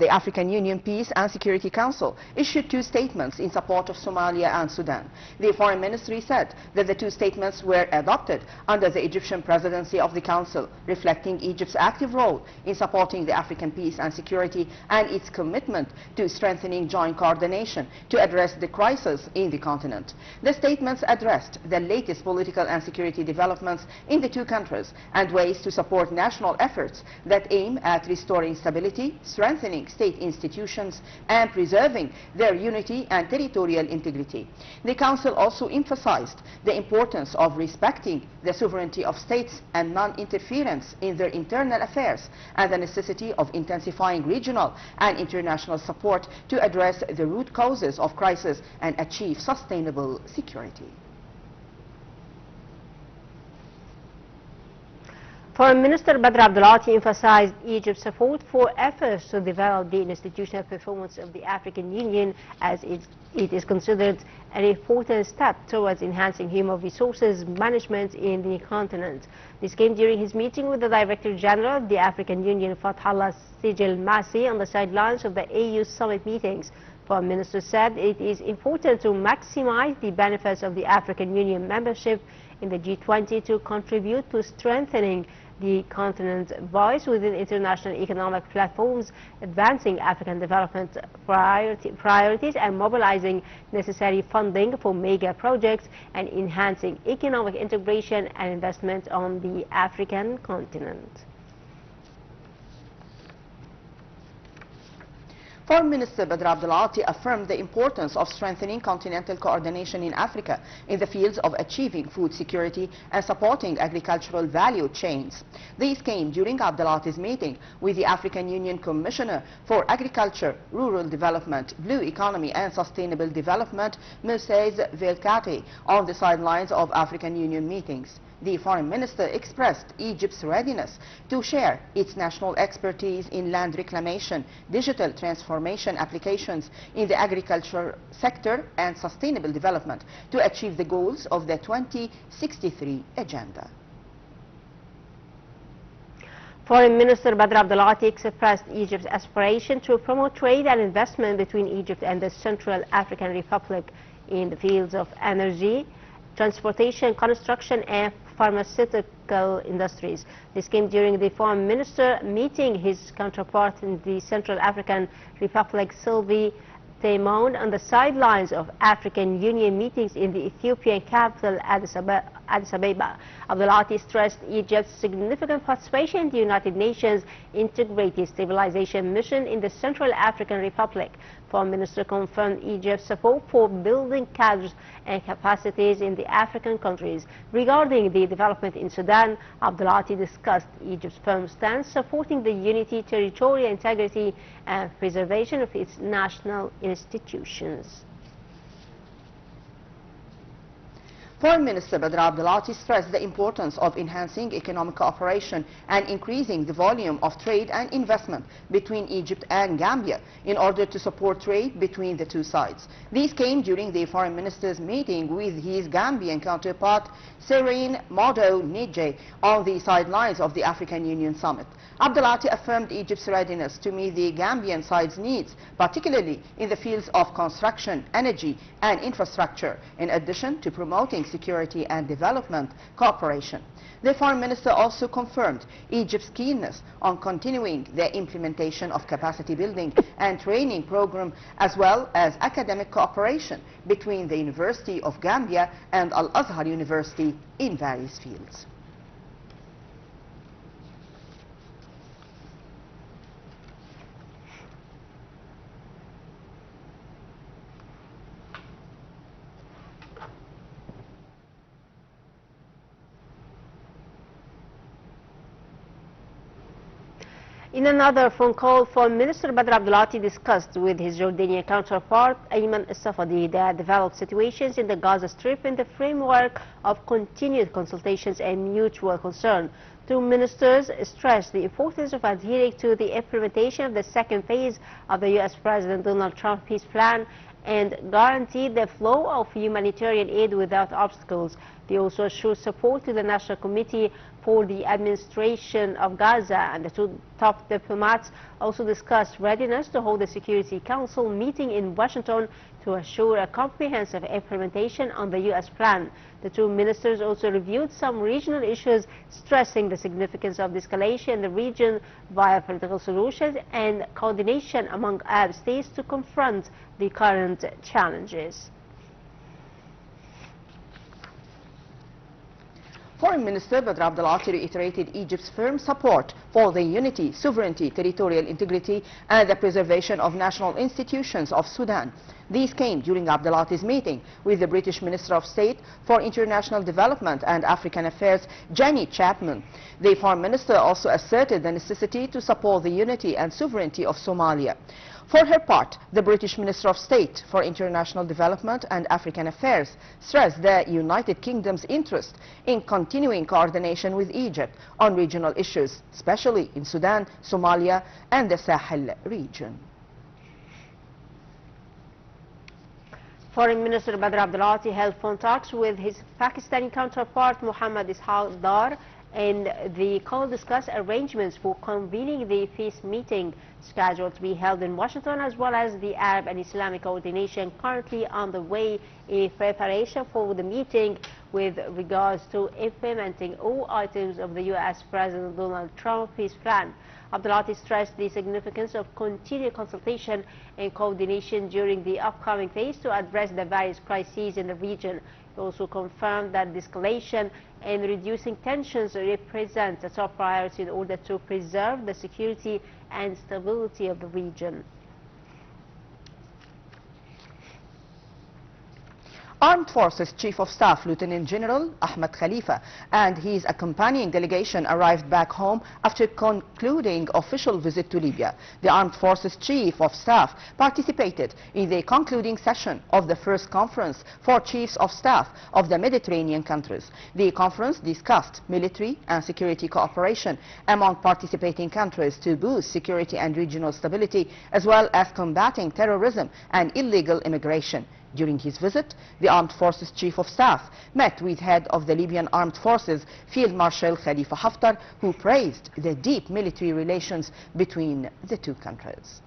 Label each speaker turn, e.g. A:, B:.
A: the African Union Peace and Security Council issued 2 statements in support of Somalia and Sudan. The Foreign Ministry said that the 2 statements were adopted under the Egyptian presidency of the Council, reflecting Egypt's active role in supporting the African peace and security and its commitment to strengthening joint coordination to address the crisis in the continent. The statements addressed the latest political and security developments in the 2 countries and ways to support national efforts that aim at restoring stability, strengthening state institutions, and preserving their unity and territorial integrity. The Council also emphasized the importance of respecting the sovereignty of states and non-interference in their internal affairs, and the necessity of intensifying regional and international support to address the root causes of crisis and achieve sustainable security.
B: Foreign Minister Badr Abdulati emphasized Egypt's support for efforts to develop the institutional performance of the African Union, as it is considered an important step towards enhancing human resources management in the continent. This came during his meeting with the Director General of the African Union, Fathallah Sijil Masi, on the sidelines of the AU summit meetings. Foreign Minister said it is important to maximize the benefits of the African Union membership in the G20 to contribute to strengthening the continent's voice within international economic platforms, advancing African development priorities and mobilizing necessary funding for mega projects, and enhancing economic integration and investment on the African continent.
A: Foreign Minister Badr Abdulati affirmed the importance of strengthening continental coordination in Africa in the fields of achieving food security and supporting agricultural value chains. These came during Abdulati's meeting with the African Union Commissioner for Agriculture, Rural Development, Blue Economy and Sustainable Development, Moses Velkati, on the sidelines of African Union meetings. The Foreign Minister expressed Egypt's readiness to share its national expertise in land reclamation, digital transformation applications in the agriculture sector and sustainable development to achieve the goals of the 2063 agenda.
B: Foreign Minister Badr Abdulati expressed Egypt's aspiration to promote trade and investment between Egypt and the Central African Republic in the fields of energy, transportation, construction and pharmaceutical industries. This came during the Foreign Minister meeting his counterpart in the Central African Republic, Sylvie Teimon, on the sidelines of African Union meetings in the Ethiopian capital, Addis Ababa. Abdulati stressed Egypt's significant participation in the United Nations Integrated Stabilization Mission in the Central African Republic. Foreign Minister confirmed Egypt's support for building cadres and capacities in the African countries. Regarding the development in Sudan, Abdulati discussed Egypt's firm stance supporting the unity, territorial integrity and preservation of its national institutions.
A: Foreign Minister Badr Abdulati stressed the importance of enhancing economic cooperation and increasing the volume of trade and investment between Egypt and Gambia in order to support trade between the 2 sides. These came during the Foreign Minister's meeting with his Gambian counterpart, Serene Modo Nije, on the sidelines of the African Union Summit. Abdulati affirmed Egypt's readiness to meet the Gambian side's needs, particularly in the fields of construction, energy and infrastructure, in addition to promoting security and development cooperation. The Foreign Minister also confirmed Egypt's keenness on continuing the implementation of capacity building and training program, as well as academic cooperation between the University of Gambia and Al-Azhar University in various fields.
B: In another phone call, Foreign Minister Badr Abdulati discussed with his Jordanian counterpart Ayman Safadi the developed situations in the Gaza Strip in the framework of continued consultations and mutual concern. Two ministers stressed the importance of adhering to the implementation of the second phase of the U.S. President Donald Trump's peace plan and guarantee the flow of humanitarian aid without obstacles. They also showed support to the National Committee for the administration of Gaza, and the two top diplomats also discussed readiness to hold a Security Council meeting in Washington to assure a comprehensive implementation on the U.S. plan. The two ministers also reviewed some regional issues, stressing the significance of the escalation in the region via political solutions and coordination among Arab states to confront the current challenges.
A: Foreign Minister Badr Abdulati reiterated Egypt's firm support for the unity, sovereignty, territorial integrity and the preservation of national institutions of Sudan. These came during Abdulati's meeting with the British Minister of State for International Development and African Affairs, Jenny Chapman. The Foreign Minister also asserted the necessity to support the unity and sovereignty of Somalia. For her part, the British Minister of State for International Development and African Affairs stressed the United Kingdom's interest in continuing coordination with Egypt on regional issues, especially in Sudan, Somalia and the Sahel region.
B: Foreign Minister Badr Abdulati held phone talks with his Pakistani counterpart Muhammad Ishaq Dar, and the call discussed arrangements for convening the peace meeting scheduled to be held in Washington, as well as the Arab and Islamic coordination currently on the way in preparation for the meeting with regards to implementing all items of the U.S. President Donald Trump peace plan. Abdulati stressed the significance of continued consultation and coordination during the upcoming phase to address the various crises in the region. He also confirmed that de-escalation and reducing tensions represent a top priority in order to preserve the security and stability of the region.
A: Armed Forces Chief of Staff Lieutenant General Ahmed Khalifa and his accompanying delegation arrived back home after concluding official visit to Libya. The Armed Forces Chief of Staff participated in the concluding session of the first conference for Chiefs of Staff of the Mediterranean countries. The conference discussed military and security cooperation among participating countries to boost security and regional stability, as well as combating terrorism and illegal immigration. During his visit, the Armed Forces Chief of Staff met with head of the Libyan Armed Forces, Field Marshal Khalifa Haftar, who praised the deep military relations between the two countries.